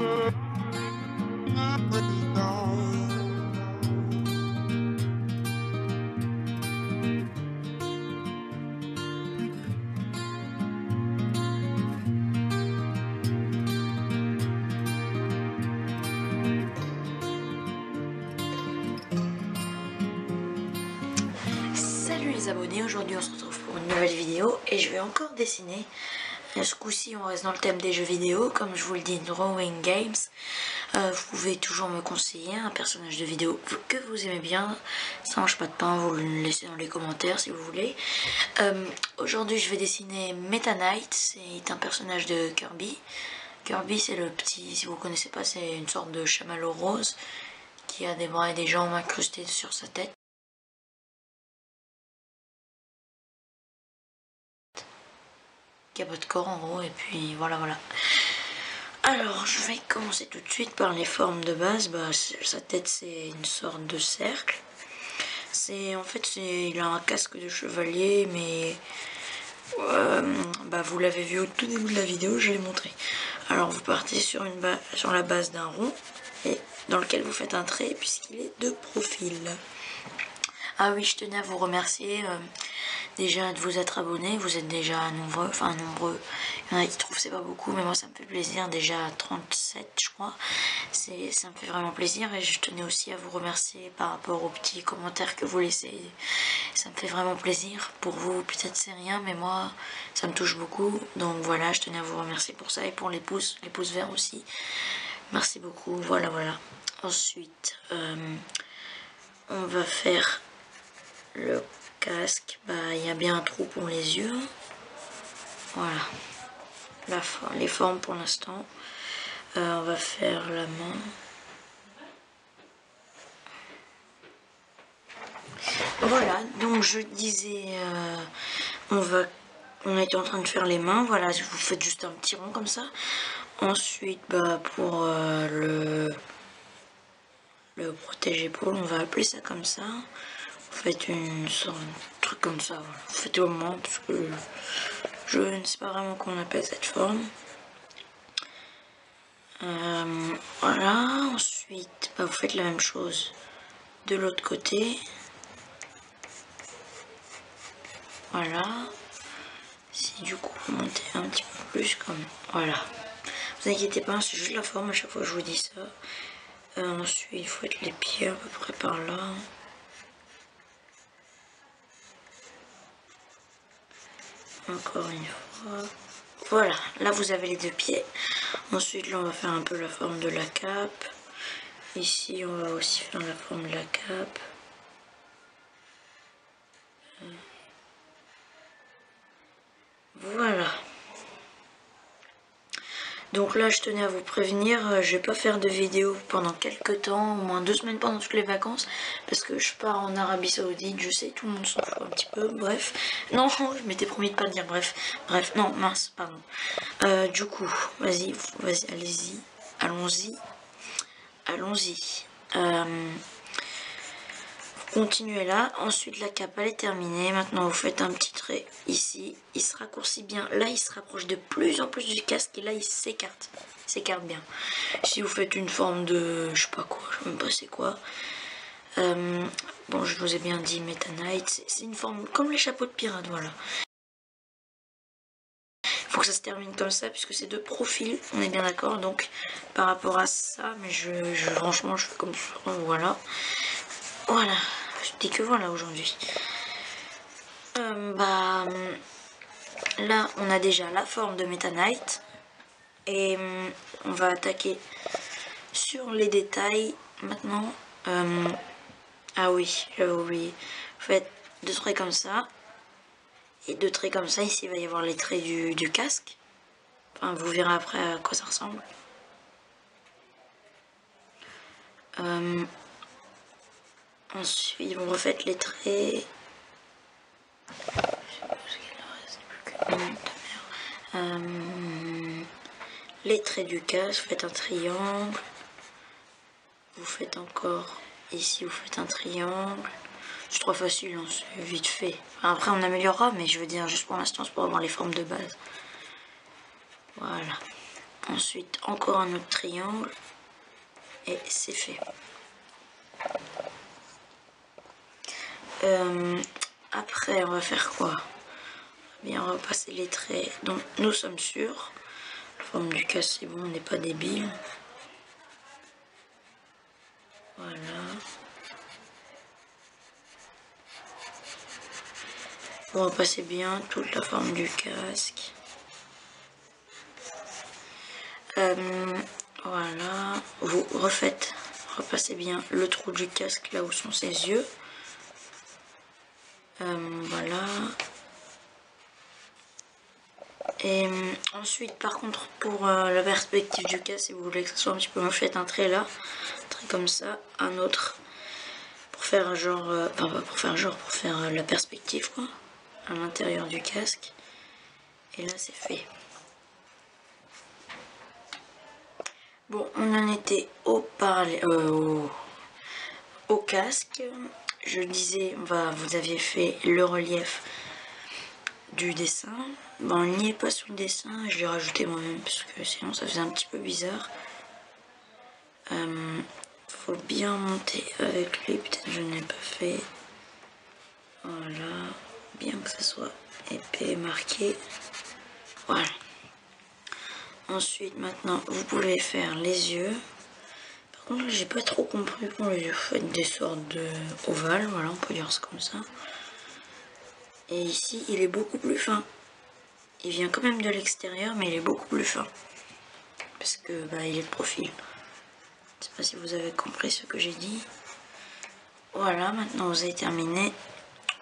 Salut les abonnés, aujourd'hui on se retrouve pour une nouvelle vidéo et je vais encore dessiner. Ce coup-ci on reste dans le thème des jeux vidéo, comme je vous le dis, Drawing Games. Vous pouvez toujours me conseiller un personnage de vidéo que vous aimez bien, ça mange pas de pain, vous le laissez dans les commentaires si vous voulez. Aujourd'hui je vais dessiner Meta Knight, c'est un personnage de Kirby. Kirby c'est le petit, si vous connaissez pas, c'est une sorte de chamallow rose qui a des bras et des jambes incrustés sur sa tête. Qui a pas de corps en gros, et puis voilà. Alors je vais commencer tout de suite par les formes de base. Sa tête c'est une sorte de cercle. Il a un casque de chevalier, mais vous l'avez vu au tout début de la vidéo, je l'ai montré. Alors vous partez sur la base d'un rond et dans lequel vous faites un trait puisqu'il est de profil. Ah oui, je tenais à vous remercier déjà de vous être abonnés. Vous êtes déjà nombreux, il y en a qui trouvent que c'est pas beaucoup, mais moi ça me fait plaisir. Déjà 37 je crois, ça me fait vraiment plaisir. Et je tenais aussi à vous remercier par rapport aux petits commentaires que vous laissez. Ça me fait vraiment plaisir. Pour vous peut-être c'est rien, mais moi ça me touche beaucoup. Donc voilà, je tenais à vous remercier pour ça et pour les pouces verts aussi. Merci beaucoup, voilà. Ensuite on va faire le casque. Il y a bien un trou pour les yeux. Voilà les formes pour l'instant. On va faire la main. Voilà, donc je disais, on était en train de faire les mains. Voilà, vous faites juste un petit rond comme ça. Ensuite, pour le protège-épaule, on va appeler ça comme ça. Vous faites une sorte de truc comme ça. Voilà. Vous faites au moment parce que je ne sais pas vraiment comment on appelle cette forme. Voilà, ensuite vous faites la même chose de l'autre côté. Voilà, si du coup vous montez un petit peu plus comme voilà, vous inquiétez pas, c'est juste la forme, à chaque fois je vous dis ça. Ensuite il faut être les pieds à peu près par là. Encore une fois, voilà, là vous avez les deux pieds. Ensuite là on va faire un peu la forme de la cape. Ici on va aussi faire la forme de la cape. Voilà. Donc là je tenais à vous prévenir, je vais pas faire de vidéo pendant quelques temps, au moins 2 semaines pendant toutes les vacances, parce que je pars en Arabie Saoudite, je sais, tout le monde s'en fout un petit peu, bref. Non, je m'étais promis de pas dire bref, non, mince, pardon. Du coup, vas-y, allez-y, allons-y. Continuez là, ensuite la cape elle est terminée, maintenant vous faites un petit trait ici, il se raccourcit bien, là il se rapproche de plus en plus du casque et là il s'écarte bien. Si vous faites une forme de, je sais pas quoi, je sais même pas c'est quoi, bon je vous ai bien dit Meta Knight, c'est une forme comme les chapeaux de pirate, voilà. Il faut que ça se termine comme ça puisque c'est de profil, on est bien d'accord, donc par rapport à ça, mais franchement je fais comme ça, voilà. Je dis que voilà aujourd'hui. Là on a déjà la forme de Meta Knight et on va attaquer sur les détails maintenant. Ah oui, j'avais oublié. Vous faites 2 traits comme ça et 2 traits comme ça. Ici il va y avoir les traits du casque. Enfin, vous verrez après à quoi ça ressemble. Ensuite vous refaites les traits. Les traits du casque, vous faites un triangle. Vous faites encore ici, vous faites un triangle. C'est trop facile, hein, c'est vite fait. Après on améliorera, mais je veux dire juste pour l'instant c'est pour avoir les formes de base. Voilà. Ensuite, encore un autre triangle. Et c'est fait. Après, on va faire quoi? Bien, on va passer les traits dont nous sommes sûrs. La forme du casque, c'est bon, on n'est pas débile. Voilà. On va passer bien toute la forme du casque. Voilà. Vous repassez bien le trou du casque là où sont ses yeux. Voilà. Et ensuite, par contre, pour la perspective du casque, si vous voulez que ça soit un petit peu, faites un trait là, un trait comme ça, un autre pour faire genre, enfin pas pour faire genre, pour faire la perspective quoi, à l'intérieur du casque. Et là, c'est fait. Bon, on en était au casque. Je disais, vous aviez fait le relief du dessin. Bon, on n'y est pas sur le dessin, je l'ai rajouté moi-même parce que sinon ça faisait un petit peu bizarre. Faut bien monter avec lui, peut-être je n'ai pas fait. Voilà, bien que ça soit épais et marqué. Voilà. Ensuite, maintenant, vous pouvez faire les yeux. Par contre, j'ai pas trop compris pour les yeux. Vous faites des sortes de ovales, voilà, on peut dire ça comme ça. Et ici, il est beaucoup plus fin. Il vient quand même de l'extérieur, mais il est beaucoup plus fin. Parce que, il est de profil. Je sais pas si vous avez compris ce que j'ai dit. Voilà, maintenant vous avez terminé.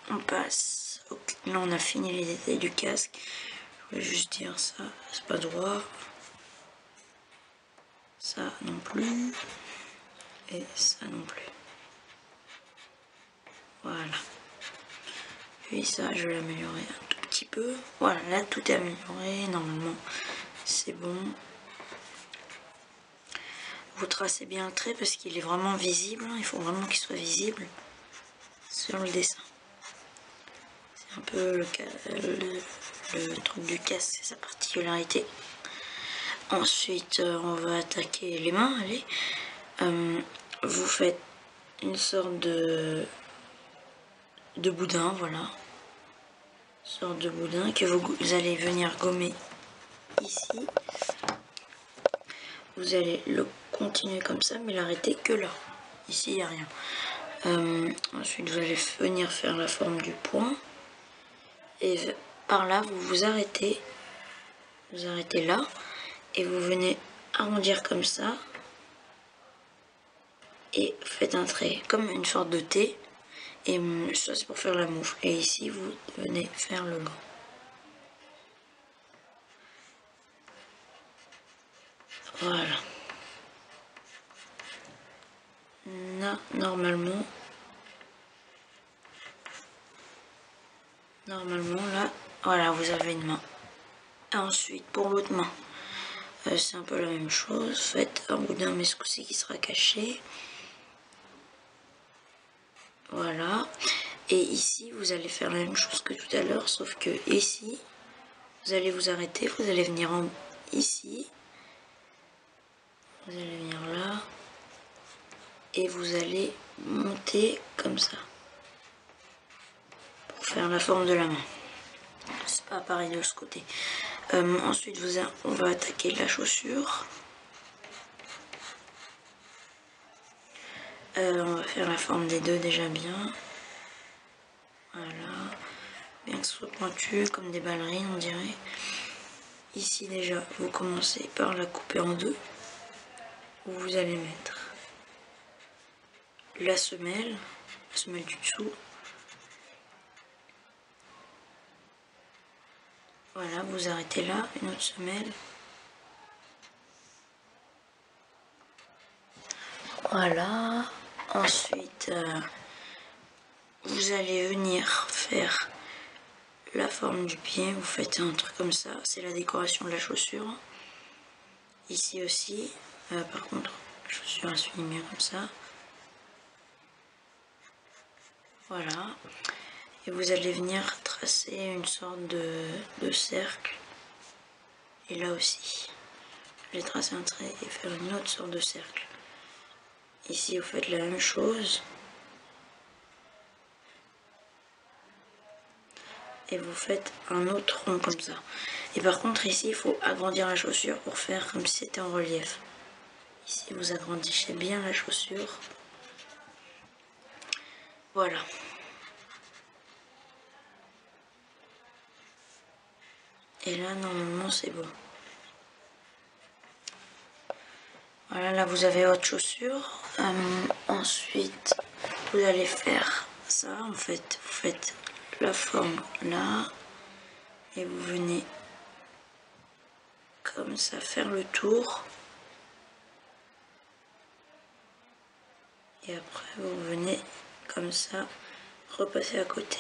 On passe. Là, on a fini les détails du casque. Je voulais juste dire ça, c'est pas droit. Ça non plus. Et ça non plus. Voilà. Puis ça, je vais l'améliorer un tout petit peu. Voilà, là, tout est amélioré. Normalement, c'est bon. Vous tracez bien le trait parce qu'il est vraiment visible. Il faut vraiment qu'il soit visible sur le dessin. C'est un peu le truc du casque, c'est sa particularité. Ensuite, on va attaquer les mains. Allez. Vous faites une sorte de boudin, voilà. Une sorte de boudin que vous allez venir gommer ici. Vous allez le continuer comme ça, mais l'arrêter que là. Ici, il n'y a rien. Ensuite, vous allez venir faire la forme du poing. Et par là, vous vous arrêtez. Vous arrêtez là. Et vous venez arrondir comme ça. Et faites un trait, comme une sorte de T. Et ça, c'est pour faire la moufle. Et ici, vous venez faire le gant. Voilà. Là, normalement, là, voilà, vous avez une main. Ensuite, pour l'autre main, c'est un peu la même chose. Faites un boudin, mais ce coup-ci qui sera caché. Voilà. Et ici, vous allez faire la même chose que tout à l'heure, sauf que ici, vous allez vous arrêter, vous allez venir ici. Vous allez venir là. Et vous allez monter comme ça. Pour faire la forme de la main. C'est pas pareil de ce côté. Ensuite, on va attaquer la chaussure. On va faire la forme des deux déjà bien. Voilà. Bien que ce soit pointu, comme des ballerines, on dirait. Ici, déjà, vous commencez par la couper en deux. Où vous allez mettre la semelle du dessous. Voilà, vous arrêtez là, une autre semelle. Voilà. Ensuite, vous allez venir faire la forme du pied. Vous faites un truc comme ça. C'est la décoration de la chaussure. Ici aussi. Par contre, la chaussure elle se mieux comme ça. Voilà. Et vous allez venir tracer une sorte de cercle. Et là aussi. allez tracer un trait et faire une autre sorte de cercle. Ici, vous faites la même chose. Et vous faites un autre rond comme ça. Et par contre, ici, il faut agrandir la chaussure pour faire comme si c'était en relief. Ici, vous agrandissez bien la chaussure. Voilà. Et là, normalement, c'est bon. Voilà, là, vous avez votre chaussure. Ensuite, vous allez faire ça. En fait, vous faites la forme là. Et vous venez comme ça faire le tour. Et après, vous venez comme ça repasser à côté.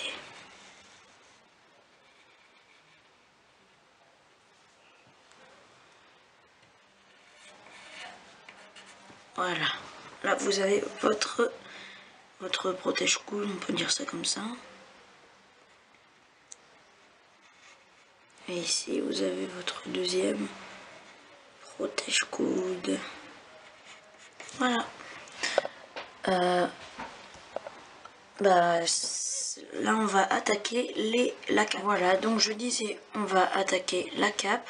Voilà. Là, vous avez votre protège-coude, on peut dire ça comme ça. Et ici, vous avez votre deuxième protège-coude. Voilà. Là, on va attaquer la cape. Voilà, donc je disais, on va attaquer la cape.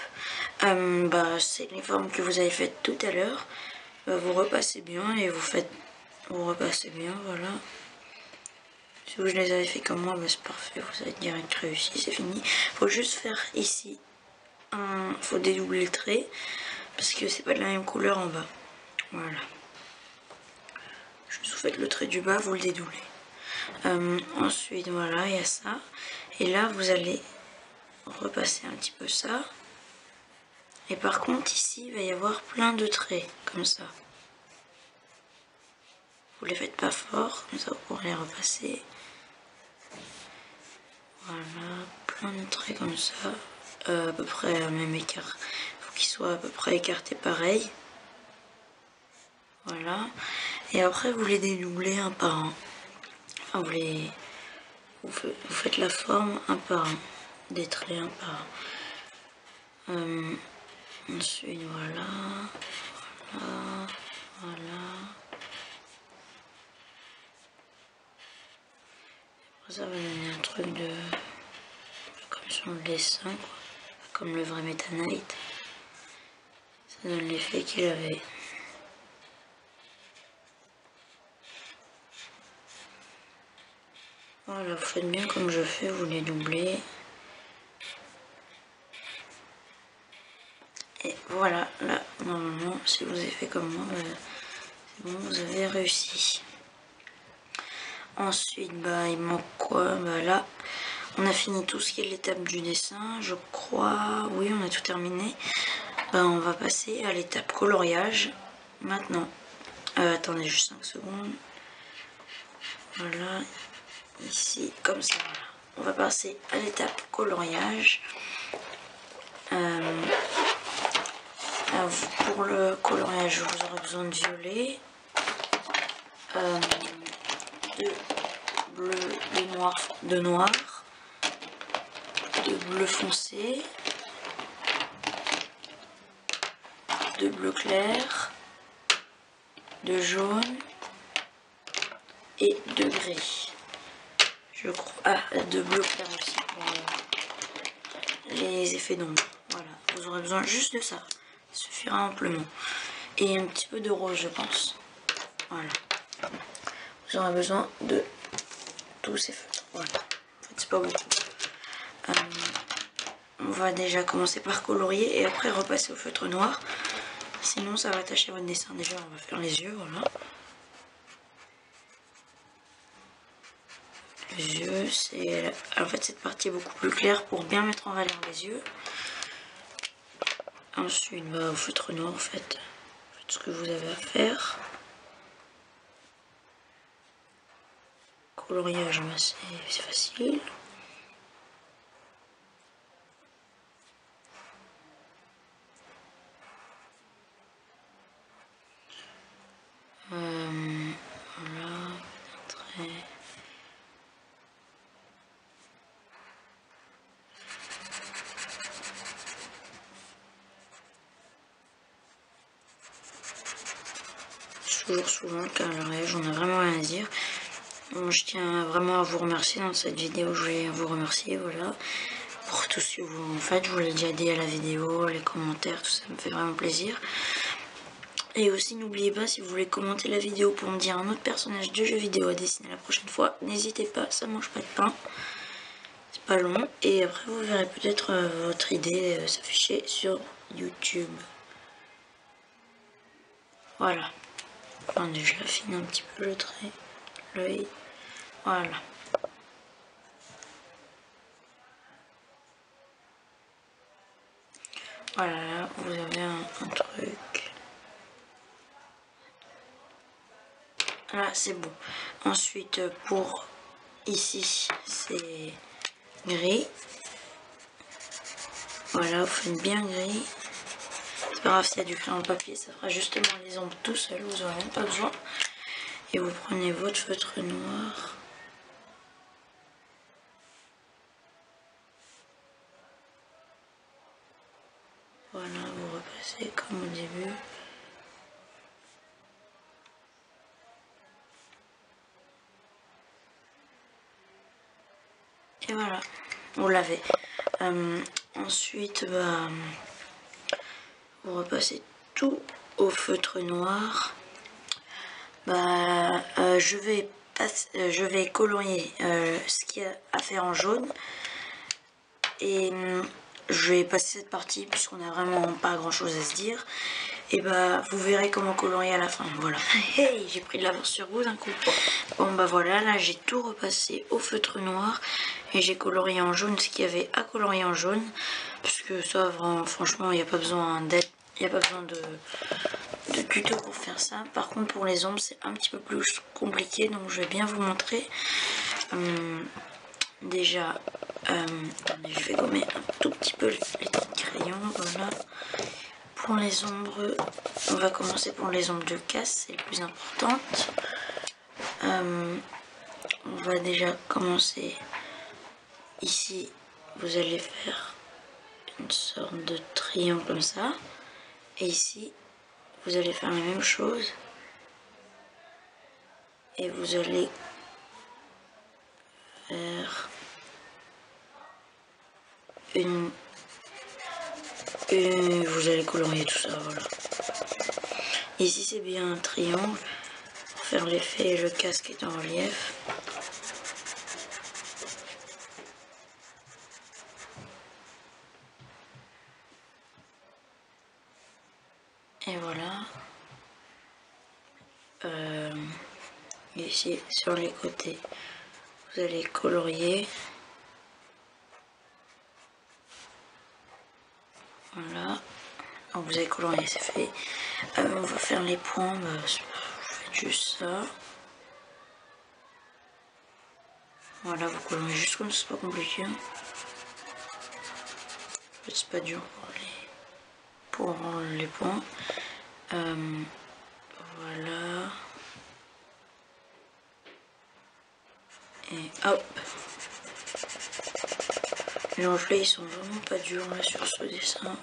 C'est les formes que vous avez faites tout à l'heure. Vous repassez bien et vous repassez bien, voilà. Si vous les avez fait comme moi, c'est parfait, vous avez direct réussi, c'est fini. Faut juste faire ici, faut dédoubler le trait, parce que c'est pas de la même couleur en bas. Voilà. Juste vous faites le trait du bas, vous le dédoublez. Ensuite, voilà, il y a ça. Et là, vous allez repasser un petit peu ça. Et par contre, ici, il va y avoir plein de traits, comme ça. Vous les faites pas fort, comme ça vous pourrez les repasser. Voilà, plein de traits comme ça. À peu près à même écart. Il faut qu'ils soient à peu près écartés pareil. Voilà. Et après, vous les dédoublez un par un. Enfin, vous faites la forme un par un. Des traits un par un. Ensuite, voilà. Voilà. Voilà. Après, ça va donner un truc de... comme sur le dessin, quoi. Comme le vrai Meta Knight. Ça donne l'effet qu'il avait. Voilà, vous faites bien comme je fais, vous les doublez. Et voilà, là, normalement, si vous avez fait comme moi, c'est bon, vous avez réussi. Ensuite, il manque quoi? Là, on a fini tout ce qui est l'étape du dessin, je crois. Oui, on a tout terminé. On va passer à l'étape coloriage, maintenant. Attendez juste 5 secondes. Voilà, ici, comme ça, voilà. On va passer à l'étape coloriage. Pour le coloriage, vous aurez besoin de violet, de bleu, de noir, de bleu foncé, de bleu clair, de jaune et de gris. Je crois. Ah, de bleu clair aussi pour les effets d'ombre. Voilà, vous aurez besoin juste de ça. Ça suffira amplement. Et un petit peu de rose, je pense. Voilà. Vous aurez besoin de tous ces feutres. Voilà. En fait, c'est pas beaucoup. On va déjà commencer par colorier et après repasser au feutre noir. Sinon, ça va tacher votre dessin. Déjà, on va faire les yeux, voilà. Les yeux, c'est... En fait, cette partie est beaucoup plus claire pour bien mettre en valeur les yeux. Ensuite, au feutre noir, en fait, faites ce que vous avez à faire. Coloriage, c'est facile. Voilà, très... toujours souvent le coloriage, j'en ai vraiment rien à dire. Bon, je tiens vraiment à vous remercier dans cette vidéo, je voulais vous remercier, voilà. Pour tout ce que vous faites, je vous l'ai déjà dit à la vidéo, les commentaires, tout ça me fait vraiment plaisir. Et aussi n'oubliez pas, si vous voulez commenter la vidéo pour me dire un autre personnage de jeu vidéo à dessiner la prochaine fois, n'hésitez pas, ça mange pas de pain. C'est pas long. Et après vous verrez peut-être votre idée s'afficher sur YouTube. Voilà. Attendez, je l'affine un petit peu le trait, l'œil. Voilà. Voilà, là, vous avez un truc. Là, c'est bon. Ensuite, pour ici, c'est gris. Voilà, vous faites bien gris. C'est pas grave s'il y a du crayon de papier, ça fera justement les ombres tout seul, vous n'aurez même pas besoin. Et vous prenez votre feutre noir. Voilà, vous repassez comme au début. Et voilà, vous l'avez. Ensuite, vous repassez tout au feutre noir. Je vais colorier ce qu'il y a à faire en jaune. Et je vais passer cette partie puisqu'on n'a vraiment pas grand chose à se dire. Et vous verrez comment colorier à la fin. Voilà. Hey, j'ai pris de l'avance sur vous d'un coup. Bon voilà, là j'ai tout repassé au feutre noir. Et j'ai colorié en jaune ce qu'il y avait à colorier en jaune. Parce que ça, vraiment, franchement, il n'y a pas besoin d'aide. Il n'y a pas besoin de tuto pour faire ça. Par contre, pour les ombres, c'est un petit peu plus compliqué. Donc je vais bien vous montrer. Déjà, je vais gommer un tout petit peu les crayons, voilà. Pour les ombres, on va commencer pour les ombres de casse, c'est le plus importante. On va déjà commencer ici, vous allez faire une sorte de triangle comme ça. Et ici, vous allez faire la même chose. Et vous allez faire vous allez colorier tout ça, voilà. Ici c'est bien un triangle pour faire l'effet et le casque est en relief. Et voilà. Ici sur les côtés, vous allez colorier. Voilà. Donc vous avez colorié, c'est fait. On va faire les points. Vous faites juste ça. Voilà, vous coloriez juste comme ça, c'est pas compliqué. C'est pas dur pour les points. Voilà. Et hop. Les reflets ils sont vraiment pas durs là sur ce dessin.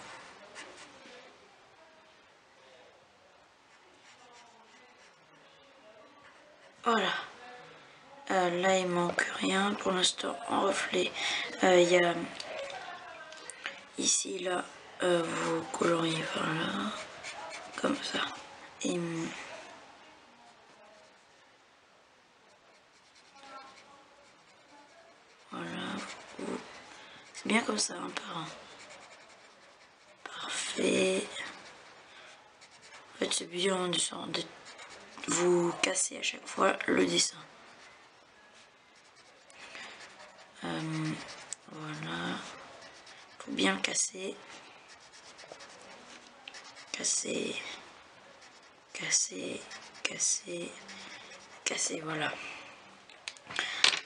Voilà. Là il manque rien pour l'instant en reflet. Il y a ici là vous coloriez par là comme ça. Et voilà. C'est bien comme ça, un par un. Parfait. En fait, c'est bien de vous casser à chaque fois le dessin. Voilà. Faut bien casser. Casser. Casser. Casser. Casser, voilà.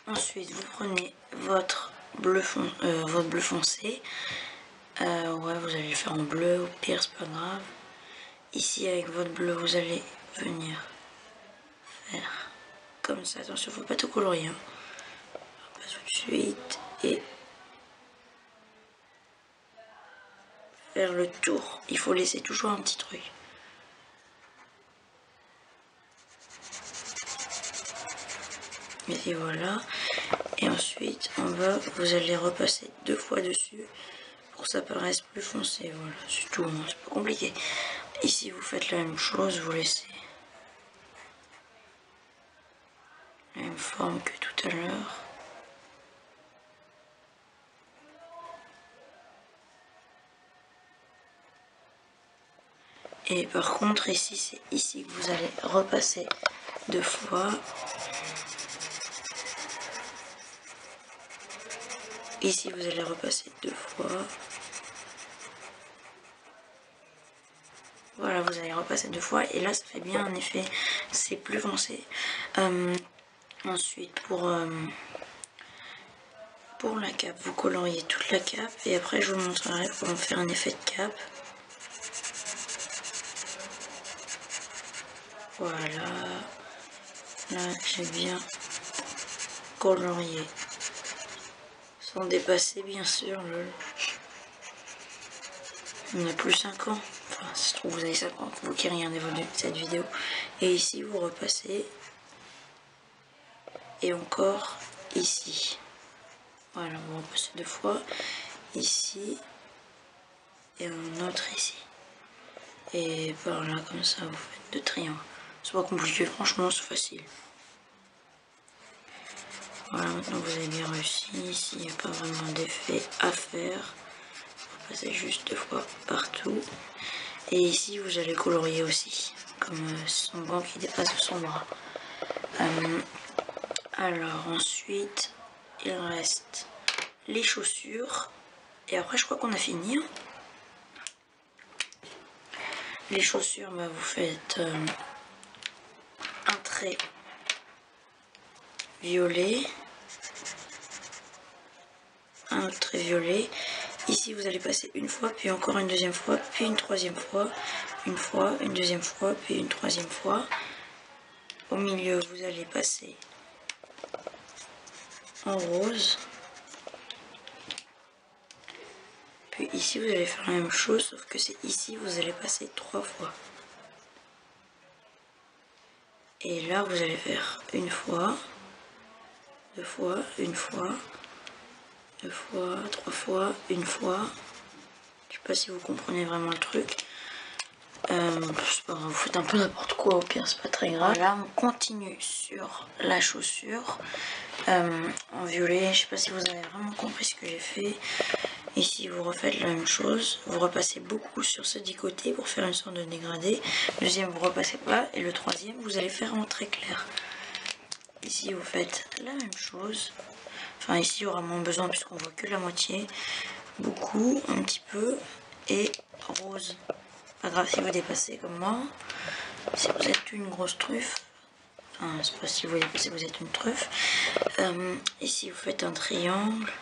Ensuite, vous prenez votre bleu foncé. Ouais, vous allez le faire en bleu, au pire, c'est pas grave. Ici, avec votre bleu, vous allez venir faire comme ça. Attention, faut pas tout colorier. Hein. Pas tout de suite. Et faire le tour. Il faut laisser toujours un petit truc. Et voilà. Et ensuite, en bas, vous allez repasser 2 fois dessus pour que ça paraisse plus foncé. Voilà, c'est tout, hein, c'est pas compliqué. Ici, vous faites la même chose, vous laissez la même forme que tout à l'heure. Et par contre, ici, c'est ici que vous allez repasser 2 fois. Ici, vous allez repasser 2 fois. Voilà, vous allez repasser 2 fois. Et là, ça fait bien un effet. C'est plus foncé. Ensuite, pour la cape, vous coloriez toute la cape. Et après, je vous montrerai comment faire un effet de cape. Voilà. Là, j'ai bien colorié. Sans dépasser, bien sûr. On a plus 5 ans. Enfin, ça se trouve, vous avez 5 ans, vous qui regardez cette vidéo. Et ici, vous repassez. Et encore ici. Voilà, vous repassez 2 fois. Ici. Et un autre ici. Et par là, comme ça, vous faites 2 triangles. C'est pas compliqué, franchement, c'est facile. Voilà, maintenant vous avez bien réussi. Ici, il n'y a pas vraiment d'effet à faire. Vous passez juste 2 fois partout. Et ici, vous allez colorier aussi, comme son gant qui dépasse de son bras. Alors, ensuite, il reste les chaussures. Et après, je crois qu'on a fini. Les chaussures, bah, vous faites un trait violet. Un autre trait violet. Ici, vous allez passer une fois, puis encore une deuxième fois, puis une troisième fois, une deuxième fois, puis une troisième fois. Au milieu, vous allez passer en rose. Puis ici, vous allez faire la même chose, sauf que c'est ici, vous allez passer 3 fois. Et là, vous allez faire une fois, 2 fois, une fois, 2 fois, 3 fois, une fois. Je sais pas si vous comprenez vraiment le truc. C'est pas grave, vous faites un peu n'importe quoi, au pire c'est pas très grave. Voilà, on continue sur la chaussure en violet. Je sais pas si vous avez vraiment compris ce que j'ai fait. Ici vous refaites la même chose, vous repassez beaucoup sur ce 10 côtés pour faire une sorte de dégradé. Deuxième, vous repassez pas, et le troisième, vous allez faire en très clair. Ici vous faites la même chose. Enfin ici il y aura moins besoin puisqu'on voit que la moitié. Beaucoup, un petit peu, et rose. Pas grave si vous dépassez comme moi. Si vous êtes une grosse truffe, enfin c'est pas si vous dépassez, vous êtes une truffe. Ici vous faites un triangle.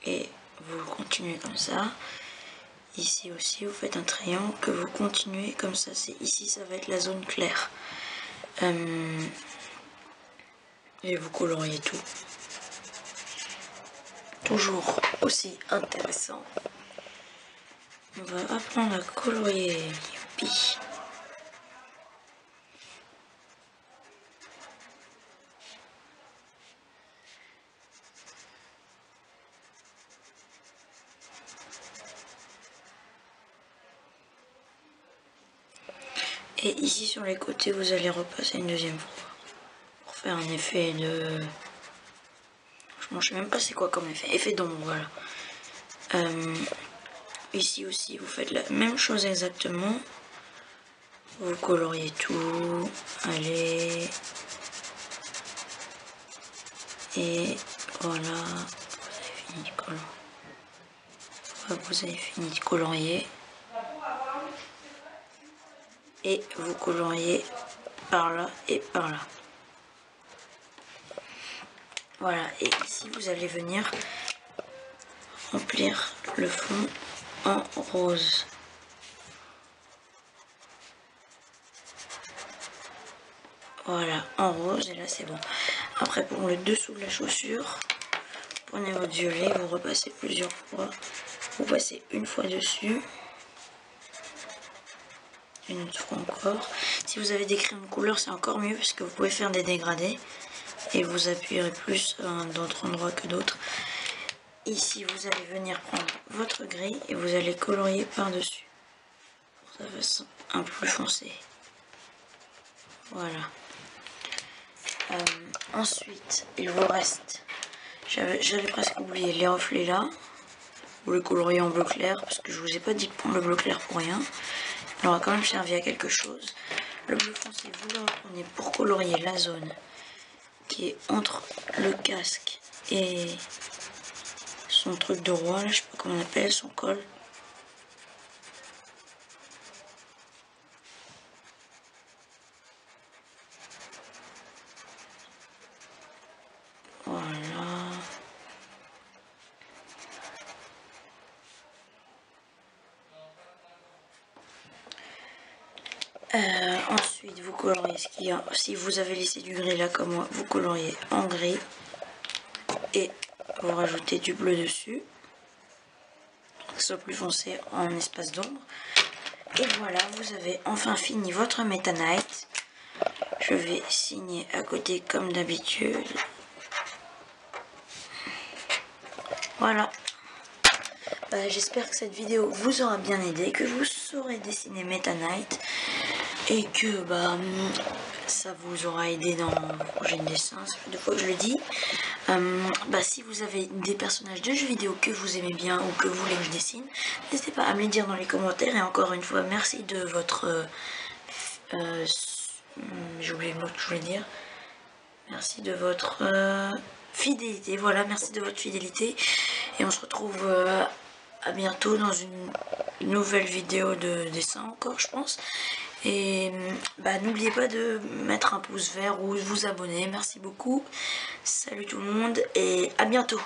Et vous continuez comme ça. Ici aussi vous faites un triangle que vous continuez comme ça. C'est ici ça va être la zone claire. Et vous coloriez tout. Toujours aussi intéressant. On va apprendre à colorier. Youpi. Et ici sur les côtés, vous allez repasser une deuxième fois pour faire un effet de... Franchement, je sais même pas c'est quoi comme effet. Effet d'ombre, voilà. Ici aussi, vous faites la même chose exactement. Vous coloriez tout. Allez. Et voilà. Vous avez fini de colorier. Et vous coloriez par là et par là. Voilà, et ici vous allez venir remplir le fond en rose. Voilà, en rose, et là c'est bon. Après pour le dessous de la chaussure, prenez votre violet, vous repassez plusieurs fois. Vous passez une fois dessus. une autre fois encore. Si vous avez des crayons de couleur, c'est encore mieux parce que vous pouvez faire des dégradés et vous appuierez plus dans d'autres endroits que d'autres. Ici, vous allez venir prendre votre gris et vous allez colorier par-dessus pour sa façon un peu plus foncée. Voilà. Ensuite, il vous reste, j'avais presque oublié les reflets là. Vous les coloriez en bleu clair parce que je vous ai pas dit de prendre le bleu clair pour rien. Il aura quand même servi à quelque chose. Le bleu foncé, vous le reprenez pour colorier la zone qui est entre le casque et son truc de roi, là, je sais pas comment on appelle, son col. Voilà. Ensuite, vous coloriez ce qu'il y a. Si vous avez laissé du gris là comme moi, vous coloriez en gris et vous rajoutez du bleu dessus, pour que ce soit plus foncé en espace d'ombre. Et voilà, vous avez enfin fini votre Meta Knight. Je vais signer à côté comme d'habitude. Voilà. J'espère que cette vidéo vous aura bien aidé, que vous saurez dessiner Meta Knight et que ça vous aura aidé dans vos projets de dessin. Ça fait 2 fois que je le dis. Si vous avez des personnages de jeux vidéo que vous aimez bien ou que vous voulez que je dessine, n'hésitez pas à me les dire dans les commentaires. Et encore une fois, merci de votre... j'ai oublié le mot que je voulais dire. Merci de votre fidélité. Voilà, merci de votre fidélité. Et on se retrouve à bientôt dans une nouvelle vidéo de dessin encore, je pense. Et n'oubliez pas de mettre un pouce vert ou de vous abonner. Merci beaucoup. Salut tout le monde et à bientôt.